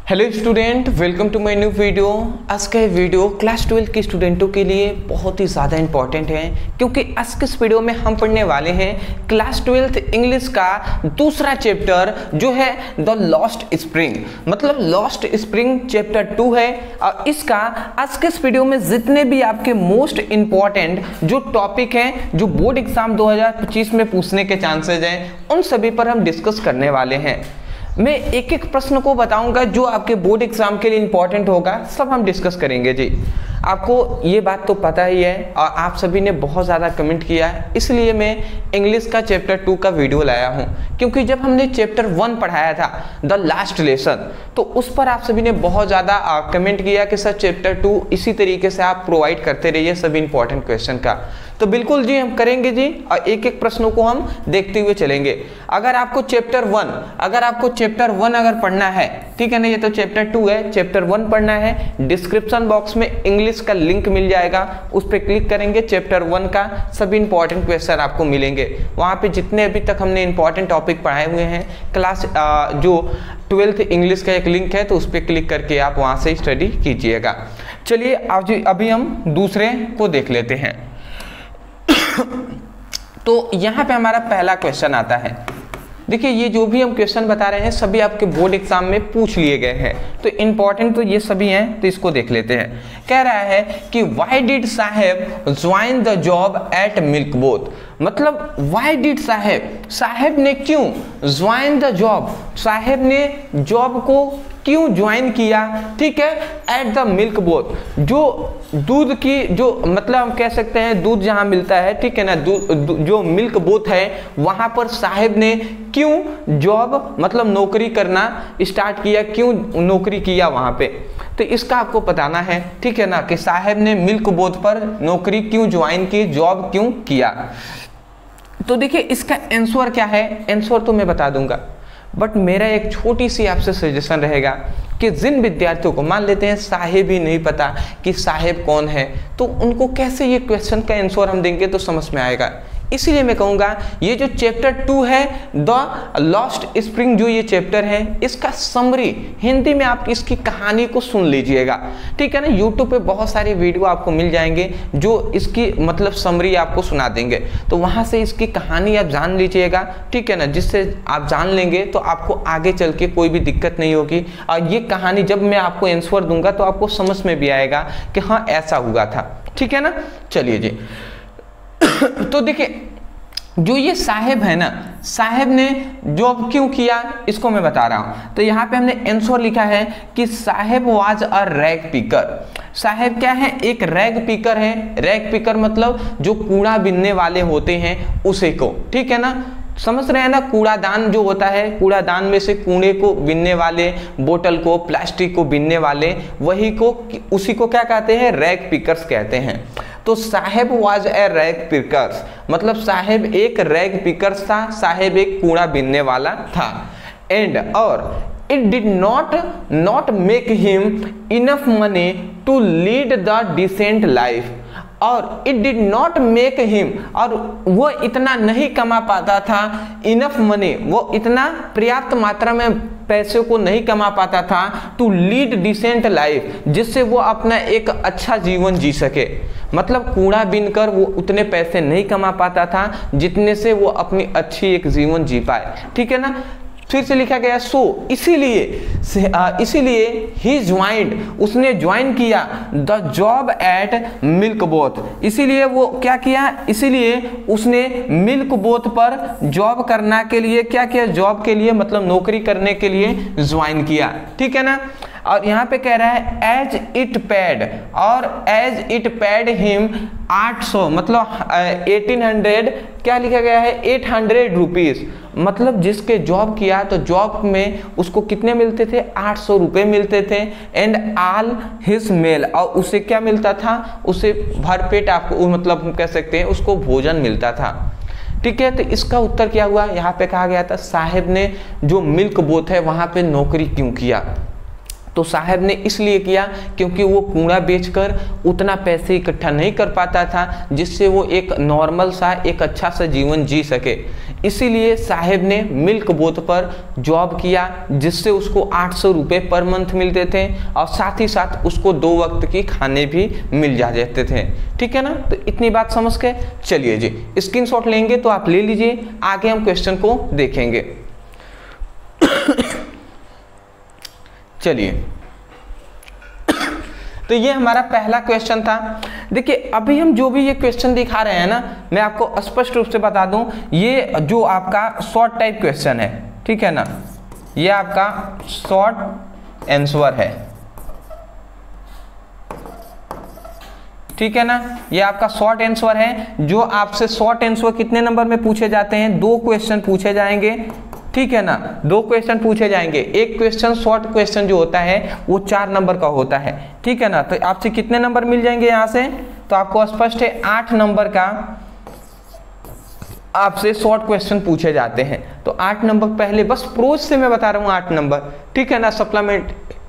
Hello student, welcome to my new video. आज का video class 12 के स्टूडेंटों के लिए बहुत ही ज़्यादा इंपॉर्टेंट है, क्योंकि आज के इस वीडियो में हम पढ़ने वाले हैं क्लास 12 इंग्लिश का दूसरा चैप्टर जो है द लॉस्ट स्प्रिंग। मतलब लॉस्ट स्प्रिंग चैप्टर 2 है। और इसका आज के इस वीडियो में जितने भी आपके मोस्ट इंपॉर्टेंट जो टॉपिक हैं, जो बोर्ड एग्जाम 2025 में पूछने के चांसेज हैं, उन सभी पर हम डिस्कस करने वाले हैं। मैं एक एक प्रश्न को बताऊंगा जो आपके बोर्ड एग्जाम के लिए इंपॉर्टेंट होगा, सब हम डिस्कस करेंगे जी। आपको ये बात तो पता ही है और आप सभी ने बहुत ज़्यादा कमेंट किया है, इसलिए मैं इंग्लिश का चैप्टर 2 का वीडियो लाया हूँ। क्योंकि जब हमने चैप्टर 1 पढ़ाया था द लास्ट लेसन, तो उस पर आप सभी ने बहुत ज़्यादा कमेंट किया कि सर चैप्टर 2 इसी तरीके से आप प्रोवाइड करते रहिए सभी इंपॉर्टेंट क्वेश्चन का। तो बिल्कुल जी हम करेंगे जी, और एक एक प्रश्नों को हम देखते हुए चलेंगे। अगर आपको चैप्टर 1 अगर पढ़ना है, ठीक है ना, ये तो चैप्टर 2 है, चैप्टर 1 पढ़ना है, डिस्क्रिप्शन बॉक्स में इंग्लिश का लिंक मिल जाएगा, उस पर क्लिक करेंगे, चैप्टर 1 का सभी इंपॉर्टेंट क्वेश्चन आपको मिलेंगे। वहाँ पे जितने अभी तक हमने इंपॉर्टेंट टॉपिक पढ़ाए हुए हैं क्लास जो 12th इंग्लिश का एक लिंक है, तो उस पर क्लिक करके आप वहाँ से स्टडी कीजिएगा। चलिए अभी हम दूसरे को देख लेते हैं। तो यहाँ पे हमारा पहला क्वेश्चन आता है। देखिए ये जो भी हम क्वेश्चन बता रहे हैं सभी आपके बोर्ड एग्जाम में पूछ लिए गए हैं, तो इंपॉर्टेंट तो ये सभी हैं, तो इसको देख लेते हैं। कह रहा है कि why did Saheb join the job at milk booth. मतलब व्हाई डिड साहेब ने क्यों ज्वाइन द जॉब, साहेब ने जॉब को क्यों ज्वाइन किया, ठीक है, एट द मिल्क बोथ। जो दूध की जो मतलब हम कह सकते हैं दूध जहां मिलता है, ठीक है ना, जो मिल्क बोथ है वहां पर साहेब ने क्यों जॉब मतलब नौकरी करना स्टार्ट किया, क्यों नौकरी किया वहां पे, तो इसका आपको बताना है, ठीक है ना, कि साहेब ने मिल्क बोथ पर नौकरी क्यों ज्वाइन की, जॉब क्यों किया। तो देखिए इसका आंसर क्या है, आंसर तो मैं बता दूंगा, बट मेरा एक छोटी सी आपसे सजेशन रहेगा कि जिन विद्यार्थियों को मान लेते हैं साहेब ही नहीं पता कि साहेब कौन है, तो उनको कैसे ये क्वेश्चन का आंसर हम देंगे तो समझ में आएगा। इसलिए मैं कहूँगा ये जो चैप्टर 2 है द लॉस्ट स्प्रिंग, जो ये चैप्टर है इसका समरी हिंदी में आप इसकी कहानी को सुन लीजिएगा, ठीक है ना। यूट्यूब पे बहुत सारे वीडियो आपको मिल जाएंगे जो इसकी मतलब समरी आपको सुना देंगे, तो वहाँ से इसकी कहानी आप जान लीजिएगा, ठीक है ना। जिससे आप जान लेंगे तो आपको आगे चल के कोई भी दिक्कत नहीं होगी। और ये कहानी जब मैं आपको आंसर दूंगा तो आपको समझ में भी आएगा कि हाँ ऐसा हुआ था, ठीक है ना। चलिए जी तो देखिए जो ये साहेब है ना, साहेब ने जॉब क्यों किया इसको मैं बता रहा हूं। तो यहाँ पे हमने आंसर लिखा है कि साहेब वाज अ रैग पिकर। साहेब क्या है, एक रैग पिकर है। रैग पिकर मतलब जो कूड़ा बीनने वाले होते हैं उसे को, ठीक है ना, समझ रहे हैं ना। कूड़ादान जो होता है, कूड़ादान में से कूड़े को बीनने वाले, बोतल को, प्लास्टिक को बीनने वाले, वही को उसी को क्या कहते हैं, रैग पिकर्स कहते हैं। तो साहेब वाज ए रैग पिकर्स, मतलब साहेब एक रैग पिकर्स था, साहेब एक कूड़ा बीनने वाला था। एंड और it did not make him enough money to lead the decent life. और it did not make him, और वो इतना नहीं कमा पाता था, इनफ मनी, वो इतना पर्याप्त मात्रा में पैसे को नहीं कमा पाता था, टू लीड डिसेंट लाइफ, जिससे वो अपना एक अच्छा जीवन जी सके। मतलब कूड़ा बीनकर वो उतने पैसे नहीं कमा पाता था जितने से वो अपनी अच्छी एक जीवन जी पाए, ठीक है ना। फिर से लिखा गया सो, इसीलिए ही ज्वाइंड, उसने ज्वाइन किया the job at milk both. इसीलिए वो क्या किया, इसीलिए उसने मिल्क बोथ पर जॉब करना के लिए क्या किया, जॉब के लिए मतलब नौकरी करने के लिए ज्वाइन किया, ठीक है ना। और यहाँ पे कह रहा है एज इट पेड, और एज इट पेड हिम 800, मतलब 1800, क्या लिखा गया है, 800 रुपीज। मतलब जिसके जॉब किया तो जॉब में उसको कितने मिलते थे, 800 रुपये मिलते थे। एंड ऑल हिज मेल, और उसे क्या मिलता था, उसे भरपेट आपको मतलब हम कह सकते हैं उसको भोजन मिलता था, ठीक है। तो इसका उत्तर क्या हुआ, यहाँ पे कहा गया था साहेब ने जो मिल्क बोथ है वहां पे नौकरी क्यों किया। तो साहब ने इसलिए किया क्योंकि वो कूड़ा बेचकर उतना पैसे इकट्ठा नहीं कर पाता था जिससे वो एक नॉर्मल सा एक अच्छा सा जीवन जी सके। इसीलिए साहेब ने मिल्क बोट पर जॉब किया, जिससे उसको 800 रुपये पर मंथ मिलते थे और साथ ही साथ उसको 2 वक्त की खाने भी मिल जाते थे। ठीक है ना, तो इतनी बात समझ के चलिए जी स्क्रीनशॉट लेंगे तो आप ले लीजिए, आगे हम क्वेश्चन को देखेंगे। चलिए, तो ये हमारा पहला क्वेश्चन था। देखिए अभी हम जो भी ये क्वेश्चन दिखा रहे हैं ना, मैं आपको स्पष्ट रूप से बता दूं, ये जो आपका शॉर्ट टाइप क्वेश्चन है, ठीक है ना, ये आपका शॉर्ट आंसर है, ठीक है ना, ये आपका शॉर्ट आंसर है। जो आपसे शॉर्ट आंसर कितने नंबर में पूछे जाते हैं, 2 क्वेश्चन पूछे जाएंगे, ठीक है ना, 2 क्वेश्चन पूछे जाएंगे। एक क्वेश्चन शॉर्ट क्वेश्चन जो होता है वो 4 नंबर का होता है, ठीक है ना। तो आपसे कितने नंबर मिल जाएंगे यहाँ से, तो आपको स्पष्ट है 8 नंबर का आपसे शॉर्ट क्वेश्चन पूछे जाते हैं। तो 8 नंबर पहले बस प्रोज से मैं बता रहा हूँ 8 नंबर, ठीक है ना,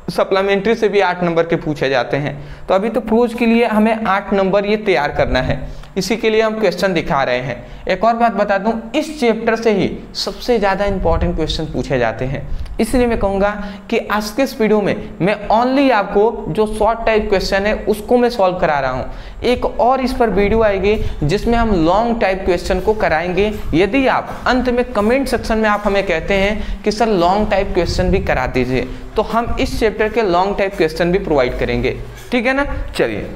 सप्लीमेंट्री से भी 8 नंबर के पूछे जाते हैं। तो अभी तो प्रोज के लिए हमें 8 नंबर ये तैयार करना है, इसी के लिए हम क्वेश्चन दिखा रहे हैं। एक और बात बता दूं, इस चैप्टर से ही सबसे ज़्यादा इंपॉर्टेंट क्वेश्चन पूछे जाते हैं, इसलिए मैं कहूँगा कि आज के इस वीडियो में मैं ओनली आपको जो शॉर्ट टाइप क्वेश्चन है उसको मैं सॉल्व करा रहा हूँ। एक और इस पर वीडियो आएगी जिसमें हम लॉन्ग टाइप क्वेश्चन को कराएंगे। यदि आप अंत में कमेंट सेक्शन में आप हमें कहते हैं कि सर लॉन्ग टाइप क्वेश्चन भी करा दीजिए, तो हम इस चैप्टर के लॉन्ग टाइप क्वेश्चन भी प्रोवाइड करेंगे, ठीक है ना। चलिए,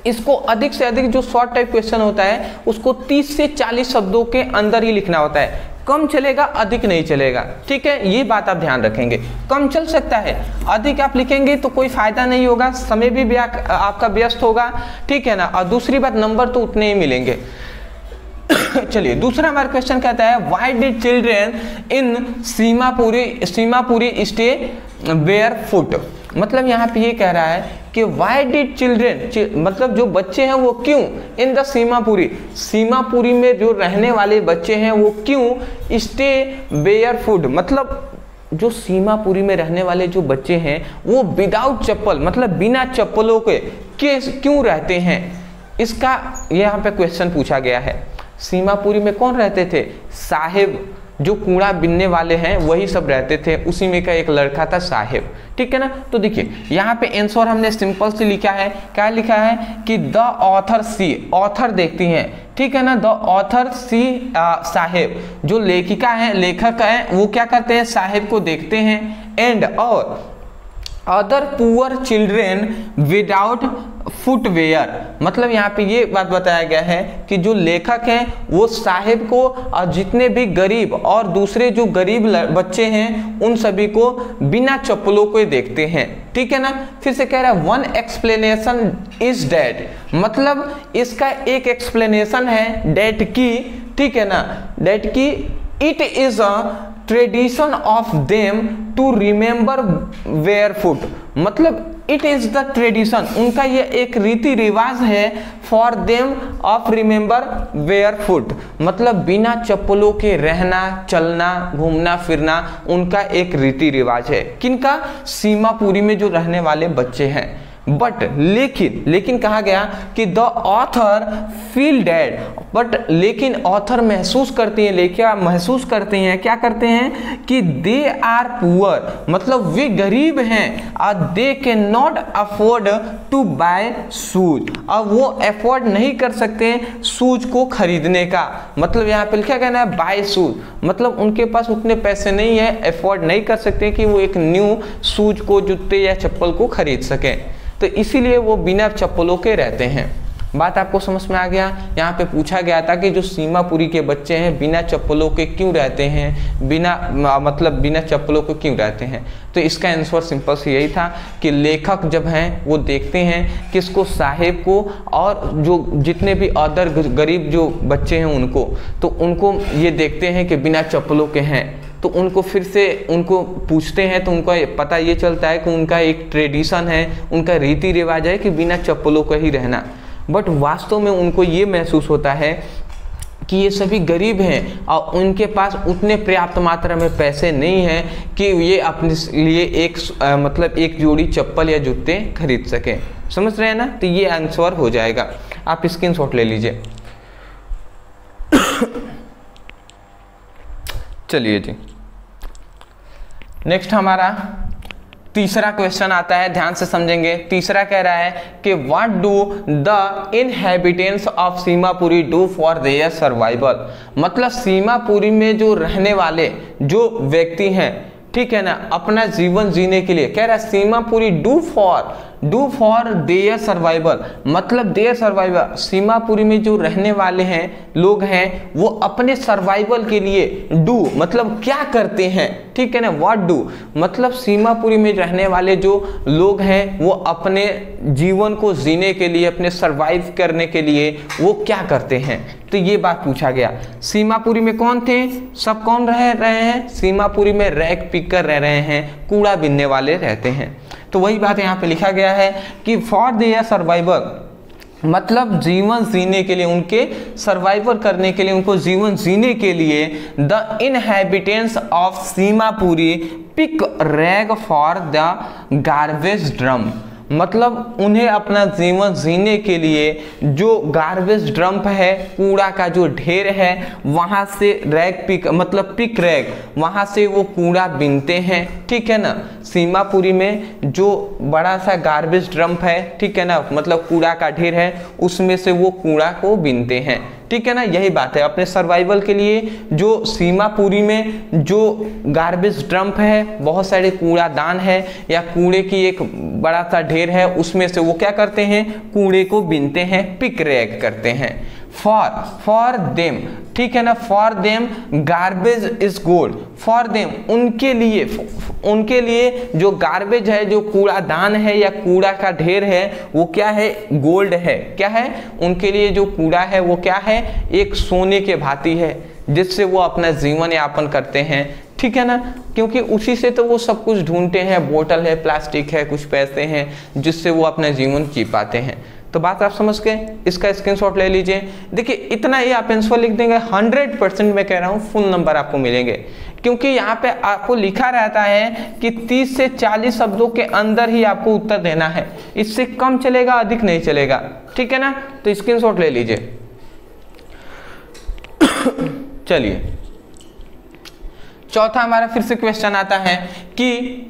इसको अधिक से अधिक जो शॉर्ट टाइप क्वेश्चन होता है उसको 30 से 40 शब्दों के अंदर ही लिखना होता है, कम चलेगा, अधिक नहीं चलेगा, ठीक है, ये बात आप ध्यान रखेंगे। कम चल सकता है, अधिक आप लिखेंगे तो कोई फायदा नहीं होगा, समय भी आपका व्यस्त होगा, ठीक है ना, और दूसरी बात नंबर तो उतने ही मिलेंगे। चलिए, दूसरा हमारा क्वेश्चन कहता है why did children in Seemapuri stay barefoot. मतलब यहाँ पे ये कह रहा है कि व्हाई डिड चिल्ड्रेन, मतलब जो बच्चे हैं वो क्यों इन द सीमापुरी में जो रहने वाले बच्चे हैं वो क्यों स्टे बेयरफुट, मतलब जो सीमापुरी में रहने वाले जो बच्चे हैं वो विदाउट चप्पल, मतलब बिना चप्पलों के क्यों रहते हैं, इसका यहाँ पे क्वेश्चन पूछा गया है। सीमापुरी में कौन रहते थे, साहेब, जो कूड़ा बिनने वाले हैं वही सब रहते थे, उसी में का एक लड़का था साहेब, ठीक है ना। तो देखिए यहाँ पे आंसर हमने सिंपल से लिखा है, क्या लिखा है कि द ऑथर सी, ऑथर देखती हैं, ठीक है ना, द ऑथर सी साहेब, जो लेखिका है, लेखक है, वो क्या करते हैं, साहेब को देखते हैं, एंड और other poor children without footwear. मतलब यहाँ पे ये बात बताया गया है कि जो लेखक हैं वो साहेब को और जितने भी गरीब और दूसरे जो गरीब बच्चे हैं उन सभी को बिना चप्पलों के देखते हैं, ठीक है ना। फिर से कह रहा है वन एक्सप्लेनेशन इज डैट, मतलब इसका एक एक्सप्लेनेशन है डैट की, ठीक है ना, डैट की it is a tradition of them to remember barefoot, मतलब इट इज द ट्रेडिशन, उनका ये एक रीति रिवाज है, for them of remember barefoot, मतलब बिना चप्पलों के रहना, चलना, घूमना फिरना उनका एक रीति रिवाज है। किनका, सीमापुरी में जो रहने वाले बच्चे हैं। बट लेकिन कहा गया कि the author feel dad, but लेकिन ऑथर महसूस करती हैं, लेखिका महसूस करते हैं, क्या करते हैं कि दे आर पुअर, मतलब वे गरीब हैं, और they can not afford to buy shoes, और वो अफोर्ड नहीं कर सकते शूज को खरीदने का। मतलब यहाँ पे क्या कहना है, बाय शूज, मतलब उनके पास उतने पैसे नहीं है, अफोर्ड नहीं कर सकते कि वो एक न्यू शूज को, जूते या चप्पल को खरीद सकें, तो इसीलिए वो बिना चप्पलों के रहते हैं। बात आपको समझ में आ गया। यहाँ पे पूछा गया था कि जो सीमापुरी के बच्चे हैं बिना चप्पलों के क्यों रहते हैं, बिना चप्पलों के क्यों रहते हैं। तो इसका आंसर सिंपल से यही था कि लेखक जब हैं वो देखते हैं किसको, साहेब को, और जो जितने भी अदर गरीब जो बच्चे हैं उनको, तो उनको ये देखते हैं कि बिना चप्पलों के हैं, तो उनको फिर से उनको पूछते हैं, तो उनको पता ये चलता है कि उनका एक ट्रेडिशन है, उनका रीति रिवाज है कि बिना चप्पलों का ही रहना। बट वास्तव में उनको ये महसूस होता है कि ये सभी गरीब हैं और उनके पास उतने पर्याप्त मात्रा में पैसे नहीं हैं कि ये अपने लिए एक जोड़ी चप्पल या जूते खरीद सकें। समझ रहे हैं ना। तो ये आंसर हो जाएगा, आप स्क्रीनशॉट ले लीजिए। चलिए जी, नेक्स्ट हमारा तीसरा क्वेश्चन आता है, ध्यान से समझेंगे। तीसरा कह रहा है कि what do the inhabitants of Seemapuri do for their survival. मतलब सीमापुरी में जो रहने वाले जो व्यक्ति हैं, ठीक है ना, अपना जीवन जीने के लिए कह रहा है Seemapuri do for their survival. मतलब देयर सर्वाइवल, सीमापुरी में जो रहने वाले हैं लोग हैं वो अपने सर्वाइवल के लिए डू मतलब क्या करते हैं, ठीक है ना। व्हाट डू मतलब सीमापुरी में रहने वाले जो लोग हैं वो अपने जीवन को जीने के लिए, अपने सर्वाइव करने के लिए वो क्या करते हैं। तो ये बात पूछा गया। सीमापुरी में कौन थे, सब कौन रह रहे हैं, सीमापुरी में रैग पिकर रह रहे हैं, कूड़ा बीनने वाले रहते हैं। तो वही बात यहाँ पे लिखा गया है कि फॉर देयर सर्वाइवल मतलब जीवन जीने के लिए, उनके सर्वाइवल करने के लिए, उनको जीवन जीने के लिए the inhabitants of Seemapuri pick rag for the garbage drum. मतलब उन्हें अपना जीवन जीने के लिए जो गार्बेज डंप है, कूड़ा का जो ढेर है, वहां से रैग पिक मतलब पिक रैग, वहां से वो कूड़ा बीनते हैं, ठीक है ना। सीमापुरी में जो बड़ा सा गार्बेज डंप है, ठीक है ना, मतलब कूड़ा का ढेर है, उसमें से वो कूड़ा को बीनते हैं, ठीक है ना। यही बात है, अपने सर्वाइवल के लिए जो सीमापुरी में जो गार्बेज डंप है, बहुत सारे कूड़ादान है या कूड़े की एक बड़ा सा ढेर है, उसमें से वो क्या करते हैं, कूड़े को बीनते हैं, पिक रैग करते हैं। फॉर देम, ठीक है ना, for them garbage is gold. For them उनके लिए जो गार्बेज है, जो कूड़ादान है या कूड़ा का ढेर है, वो क्या है, गोल्ड है। क्या है, उनके लिए जो कूड़ा है वो क्या है, एक सोने के भांति है, जिससे वो अपना जीवन यापन करते हैं, ठीक है ना। क्योंकि उसी से तो वो सब कुछ ढूंढते हैं, बोतल है, प्लास्टिक है, कुछ पैसे हैं, जिससे वो अपना जीवन जी पाते हैं। तो बात आप समझ गए, इसका स्क्रीनशॉट ले लीजिए। देखिए इतना ही आप आंसर लिख देंगे, 100% मैं कह रहा हूँ फुल नंबर आपको मिलेंगे, क्योंकि यहाँ पे आपको लिखा रहता है कि 30 से 40 शब्दों के अंदर ही आपको उत्तर देना है, इससे कम चलेगा, अधिक नहीं चलेगा, ठीक है ना। तो स्क्रीनशॉट ले लीजिए। चलिए चौथा हमारा फिर से क्वेश्चन आता है कि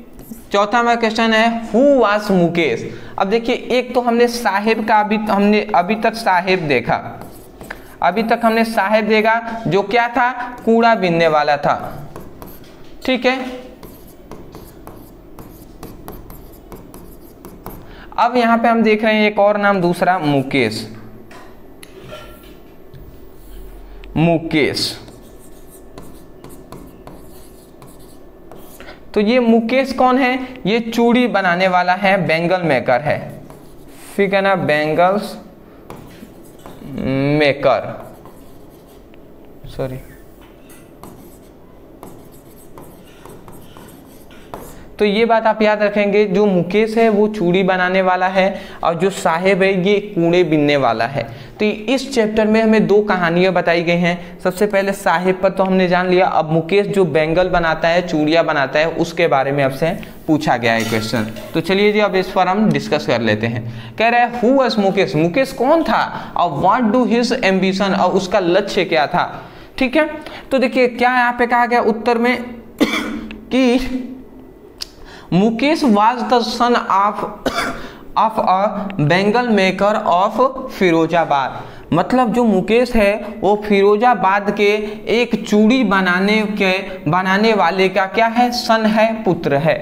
चौथा हमारा क्वेश्चन है हु वाज मुकेश। अब देखिए, एक तो हमने साहेब का अभी तक साहेब देखा, अभी तक हमने साहेब देखा जो क्या था, कूड़ा बीनने वाला था, ठीक है। अब यहां पे हम देख रहे हैं एक और नाम दूसरा, मुकेश। मुकेश, तो ये मुकेश कौन है, ये चूड़ी बनाने वाला है, बैंगल मेकर है, ठीक है ना, बैंगल्स मेकर, सॉरी। तो ये बात आप याद रखेंगे, जो मुकेश है वो चूड़ी बनाने वाला है और जो साहेब है ये कूड़े बीनने वाला है। तो इस चैप्टर में हमें दो कहानियां बताई गई हैं। सबसे पहले साहेब पर तो हमने जान लिया, अब मुकेश जो बैंगल बनाता है, चूड़ियां बनाता है, उसके बारे में आपसे पूछा गया है क्वेश्चन। तो चलिए जी अब इस पर हम डिस्कस कर लेते हैं। कह रहा है हु वाज मुकेश, मुकेश कौन था और व्हाट डू हिज एम्बिशन, और उसका लक्ष्य क्या था, ठीक है। तो देखिए क्या यहाँ पे कहा गया उत्तर में कि Mukesh was the son of a bangle maker of Firozabad. मतलब जो मुकेश है वो फिरोजाबाद के एक चूड़ी बनाने वाले का क्या है, सन है, पुत्र है,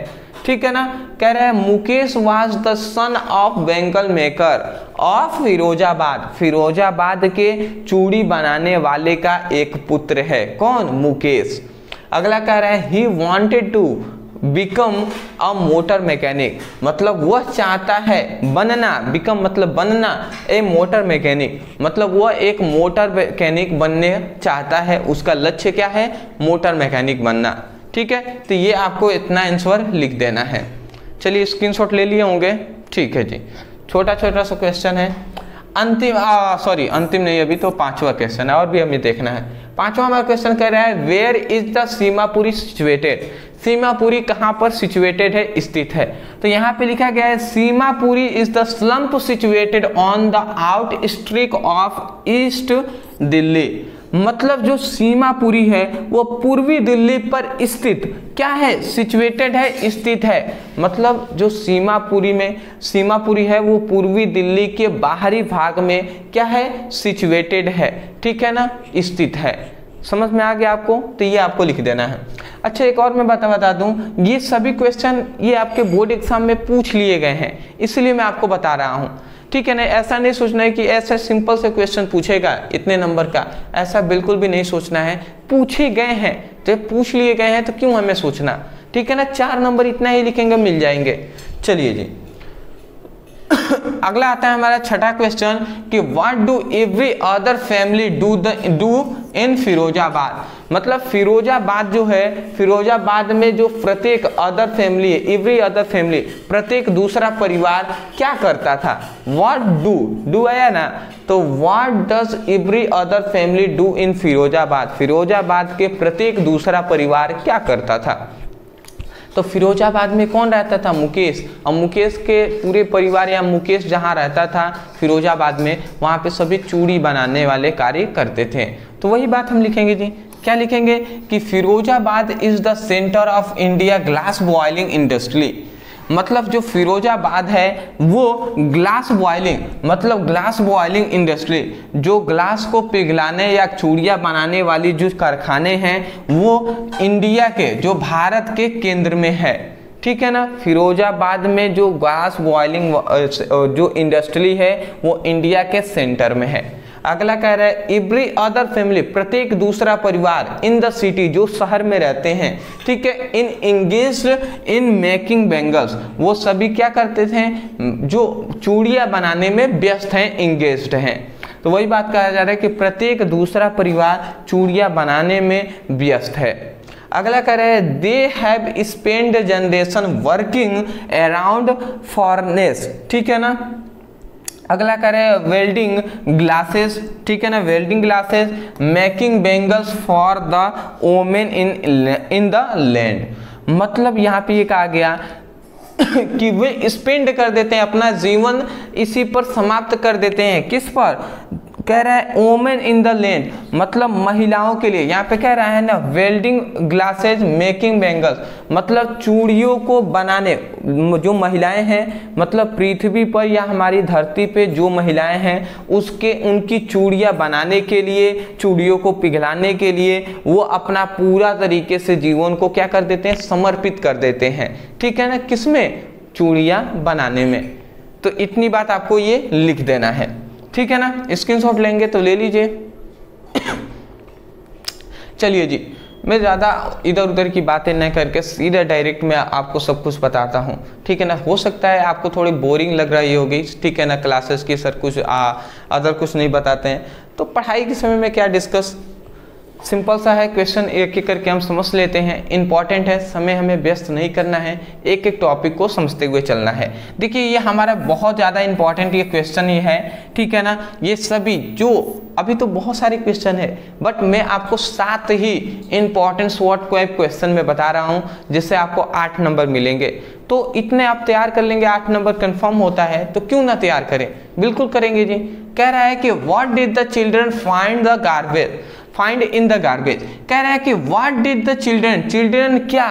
ठीक है ना। कह रहे हैं Mukesh was the son of bangle maker of Firozabad, Firozabad के चूड़ी बनाने वाले का एक पुत्र है, कौन, मुकेश। अगला कह रहा है he wanted to become a motor mechanic, मतलब वह चाहता है बनना, बिकम मतलब बनना, ए मोटर मैकेनिक मतलब वह एक मोटर मैकेनिक बनने चाहता है, उसका लक्ष्य क्या है, मोटर मैकेनिक बनना, ठीक है। तो ये आपको इतना आंसर लिख देना है। चलिए स्क्रीनशॉट ले लिए होंगे, ठीक है जी। छोटा छोटा सा क्वेश्चन है, अंतिम नहीं, अभी तो पांचवा क्वेश्चन है और भी हमें देखना है। पांचवा हमारा क्वेश्चन कह रहा है where is the Seemapuri situated, Seemapuri कहां पर सिचुएटेड है, स्थित है। तो यहाँ पे लिखा गया है Seemapuri is the slump situated on the out streak of east Delhi. मतलब जो सीमापुरी है वो पूर्वी दिल्ली पर स्थित क्या है, सिचुएटेड है, स्थित है। मतलब जो सीमापुरी है वो पूर्वी दिल्ली के बाहरी भाग में क्या है, सिचुएटेड है, ठीक है ना, स्थित है। समझ में आ गया आपको, तो ये आपको लिख देना है। अच्छा एक और मैं बता दूं, ये सभी क्वेश्चन ये आपके बोर्ड एग्जाम में पूछ लिए गए हैं, इसलिए मैं आपको बता रहा हूं, ठीक है ना। ऐसा नहीं सोचना है कि ऐसा सिंपल से क्वेश्चन पूछेगा इतने नंबर का, ऐसा बिल्कुल भी नहीं सोचना है। पूछे गए हैं तो पूछ लिए गए हैं तो क्यों हमें सोचना, ठीक है ना। 4 नंबर इतना ही लिखेंगे, मिल जाएंगे। चलिए जी अगला आता है हमारा छठा क्वेश्चन कि what do every other family do in Firozabad. मतलब फिरोजाबाद जो है, फिरोजाबाद में जो प्रत्येक अदर फैमिली है, एवरी अदर फैमिली, प्रत्येक दूसरा परिवार क्या करता था। व्हाट डू आया ना, तो what does every other family do in Firozabad, Firozabad के प्रत्येक दूसरा परिवार क्या करता था। तो फिरोजाबाद में कौन रहता था, मुकेश। और मुकेश के पूरे परिवार या मुकेश जहाँ रहता था फिरोजाबाद में, वहाँ पे सभी चूड़ी बनाने वाले कार्य करते थे। तो वही बात हम लिखेंगे जी, क्या लिखेंगे कि Firozabad is the centre of India glass boiling industry. मतलब जो फिरोजाबाद है वो ग्लास बॉयलिंग, मतलब ग्लास बॉयलिंग इंडस्ट्री, जो ग्लास को पिघलाने या चूड़ियाँ बनाने वाली जो कारखाने हैं वो इंडिया के, जो भारत के केंद्र में है, ठीक है ना। फिरोजाबाद में जो ग्लास बॉयलिंग जो इंडस्ट्री है वो इंडिया के सेंटर में है। अगला कह रहा है एवरी अदर फैमिली, प्रत्येक दूसरा परिवार, इन द सिटी, जो शहर में रहते हैं, ठीक है, इन एंगेज्ड इन मेकिंग बैंगल्स, वो सभी क्या करते थे, जो चूड़ियाँ बनाने में व्यस्त हैं, एंगेज्ड हैं। तो वही बात कहा जा रहा है कि प्रत्येक दूसरा परिवार चूड़ियाँ बनाने में व्यस्त है। अगला कह रहे हैं they have spend generation working around furnaces, ठीक है ना। अगला करें वेल्डिंग ग्लासेस, ठीक है ना, welding glasses, making bangles for the women in the land. मतलब यहाँ पे ये कहा गया कि वे स्पेंड कर देते हैं अपना जीवन, इसी पर समाप्त कर देते हैं। किस पर कह रहा है, वोमेन इन द लैंड, मतलब महिलाओं के लिए। यहाँ पे कह रहा है ना वेल्डिंग ग्लासेज मेकिंग बैंगल्स, मतलब चूड़ियों को बनाने, जो महिलाएं हैं, मतलब पृथ्वी पर या हमारी धरती पे जो महिलाएं हैं उसके उनकी चूड़ियाँ बनाने के लिए, चूड़ियों को पिघलाने के लिए वो अपना पूरा तरीके से जीवन को क्या कर देते हैं, समर्पित कर देते हैं, ठीक है ना। किसमें, चूड़ियाँ बनाने में। तो इतनी बात आपको ये लिख देना है, ठीक है ना। स्क्रीनशॉट लेंगे तो ले लीजिए। चलिए जी, मैं ज़्यादा इधर उधर की बातें न करके सीधा डायरेक्ट मैं आपको सब कुछ बताता हूँ, ठीक है ना। हो सकता है आपको थोड़ी बोरिंग लग रही होगी, ठीक है ना, क्लासेस की सर कुछ अदर कुछ नहीं बताते हैं, तो पढ़ाई के समय में क्या डिस्कस, सिंपल सा है, क्वेश्चन एक एक करके हम समझ लेते हैं। इंपॉर्टेंट है, समय हमें व्यस्त नहीं करना है, एक एक टॉपिक को समझते हुए चलना है। देखिए ये हमारा बहुत ज़्यादा इंपॉर्टेंट ये क्वेश्चन ही है, ठीक है ना। ये सभी जो अभी तो बहुत सारे क्वेश्चन है, बट मैं आपको 7 ही इंपॉर्टेंट शॉर्ट क्वेश्चन में बता रहा हूँ, जिससे आपको 8 नंबर मिलेंगे। तो इतने आप तैयार कर लेंगे, 8 नंबर कंफर्म होता है, तो क्यों ना तैयार करें, बिल्कुल करेंगे जी। कह रहा है कि what did the children find the garbage, find in the garbage. कह रहा है कि what did the children, children क्या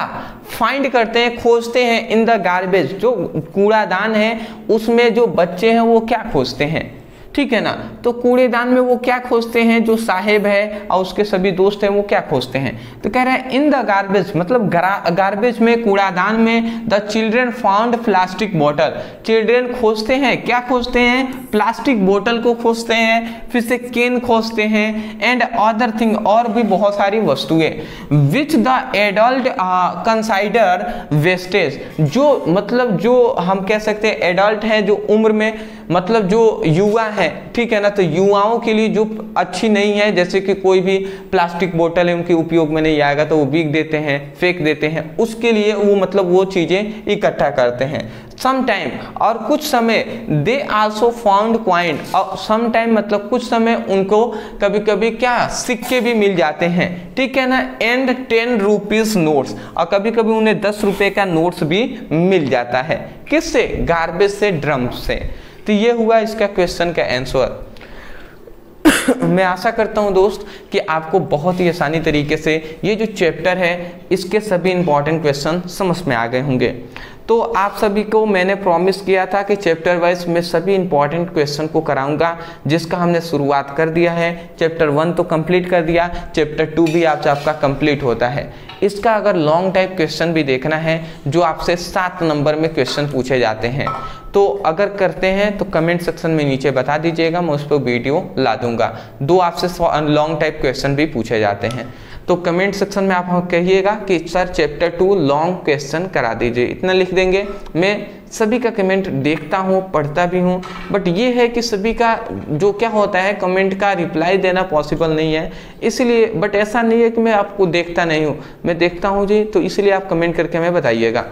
फाइंड करते हैं, खोजते हैं, इन द गार्बेज, जो कूड़ादान है उसमें जो बच्चे हैं वो क्या खोजते हैं, ठीक है ना। तो कूड़ेदान में वो क्या खोजते हैं, जो साहेब है और उसके सभी दोस्त हैं वो क्या खोजते हैं। तो कह रहा है इन द गार्बेज, मतलब गार्बेज में, कूड़ादान में, द चिल्ड्रन फाउंड प्लास्टिक बोतल, चिल्ड्रन खोजते हैं, क्या खोजते हैं, प्लास्टिक बोतल को खोजते हैं, फिर से केन खोजते हैं, एंड अदर थिंग, और भी बहुत सारी वस्तुएं, which the adult consider wastage, जो मतलब जो हम कह सकते हैं एडल्ट है, जो उम्र में मतलब जो युवा है, ठीक है ना, तो युवाओं के लिए जो अच्छी नहीं है, जैसे कि कोई भी प्लास्टिक बोतल है उनके उपयोग में नहीं आएगा तो वो बिक देते हैं, फेंक देते हैं, उसके लिए वो मतलब वो चीजें इकट्ठा करते हैं। सम टाइम, और कुछ समय, दे आल्सो फाउंड कॉइन, और सम टाइम मतलब कुछ समय उनको कभी कभी क्या सिक्के भी मिल जाते हैं, ठीक है ना, एंड 10 रुपीज नोट्स, और कभी कभी उन्हें 10 रुपए का नोट्स भी मिल जाता है। किससे, गार्बेज से, ड्रम से। तो ये हुआ इसका क्वेश्चन का आंसर। मैं आशा करता हूं दोस्त कि आपको बहुत ही आसानी तरीके से ये जो चैप्टर है इसके सभी इंपॉर्टेंट क्वेश्चन समझ में आ गए होंगे। तो आप सभी को मैंने प्रॉमिस किया था कि चैप्टर वाइज मैं सभी इंपॉर्टेंट क्वेश्चन को कराऊंगा, जिसका हमने शुरुआत कर दिया है। चैप्टर 1 तो कंप्लीट कर दिया, चैप्टर 2 भी आपका कंप्लीट होता है। इसका अगर लॉन्ग टाइप क्वेश्चन भी देखना है जो आपसे 7 नंबर में क्वेश्चन पूछे जाते हैं, तो अगर करते हैं तो कमेंट सेक्शन में नीचे बता दीजिएगा, मैं उस पर वीडियो ला दूंगा। 2 आपसे लॉन्ग टाइप क्वेश्चन भी पूछे जाते हैं, तो कमेंट सेक्शन में आप कहिएगा कि सर चैप्टर 2 लॉन्ग क्वेश्चन करा दीजिए, इतना लिख देंगे। मैं सभी का कमेंट देखता हूँ, पढ़ता भी हूँ, बट ये है कि सभी का जो क्या होता है कमेंट का रिप्लाई देना पॉसिबल नहीं है, इसलिए। बट ऐसा नहीं है कि मैं आपको देखता नहीं हूँ, मैं देखता हूँ जी, तो इसलिए आप कमेंट करके हमें बताइएगा।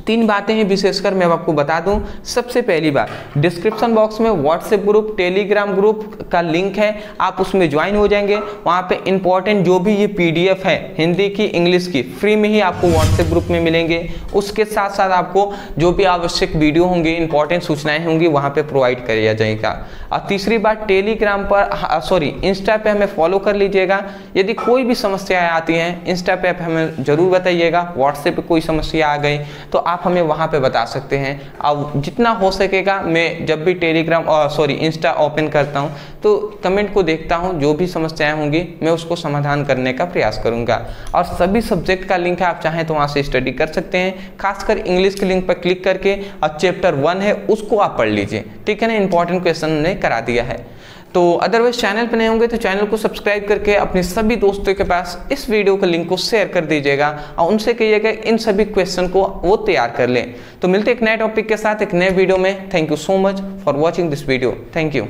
3 बातें हैं विशेषकर मैं आपको बता दूं। सबसे पहली बात, डिस्क्रिप्शन बॉक्स में व्हाट्सएप ग्रुप, टेलीग्राम ग्रुप का लिंक है, आप उसमें ज्वाइन हो जाएंगे। वहां पे इंपॉर्टेंट जो भी ये पीडीएफ है हिंदी की, इंग्लिश की, फ्री में ही आपको व्हाट्सएप ग्रुप में मिलेंगे। उसके साथ साथ आपको जो भी आवश्यक वीडियो होंगे, इंपॉर्टेंट सूचनाएं होंगी, वहां पे प्रोवाइड किया जाएगा। और तीसरी बात, टेलीग्राम पर इंस्टा पे हमें फॉलो कर लीजिएगा। यदि कोई भी समस्याएं आती हैं इंस्टा पे हमें जरूर बताइएगा। व्हाट्सएप पे कोई समस्या आ गई तो आप हमें वहां पे बता सकते हैं। अब जितना हो सकेगा मैं जब भी इंस्टा ओपन करता हूं तो कमेंट को देखता हूं, जो भी समस्याएं होंगी मैं उसको समाधान करने का प्रयास करूंगा। और सभी सब्जेक्ट का लिंक है, आप चाहें तो वहां से स्टडी कर सकते हैं। खासकर इंग्लिश के लिंक पर क्लिक करके और चैप्टर 1 है उसको आप पढ़ लीजिए, ठीक है ना। इंपॉर्टेंट क्वेश्चन ने करा दिया है। तो अदरवाइज चैनल पर नए होंगे तो चैनल को सब्सक्राइब करके अपने सभी दोस्तों के पास इस वीडियो के लिंक को शेयर कर दीजिएगा और उनसे कहिएगा इन सभी क्वेश्चन को वो तैयार कर लें। तो मिलते एक नए टॉपिक के साथ एक नए वीडियो में। Thank you so much for watching this video. Thank you.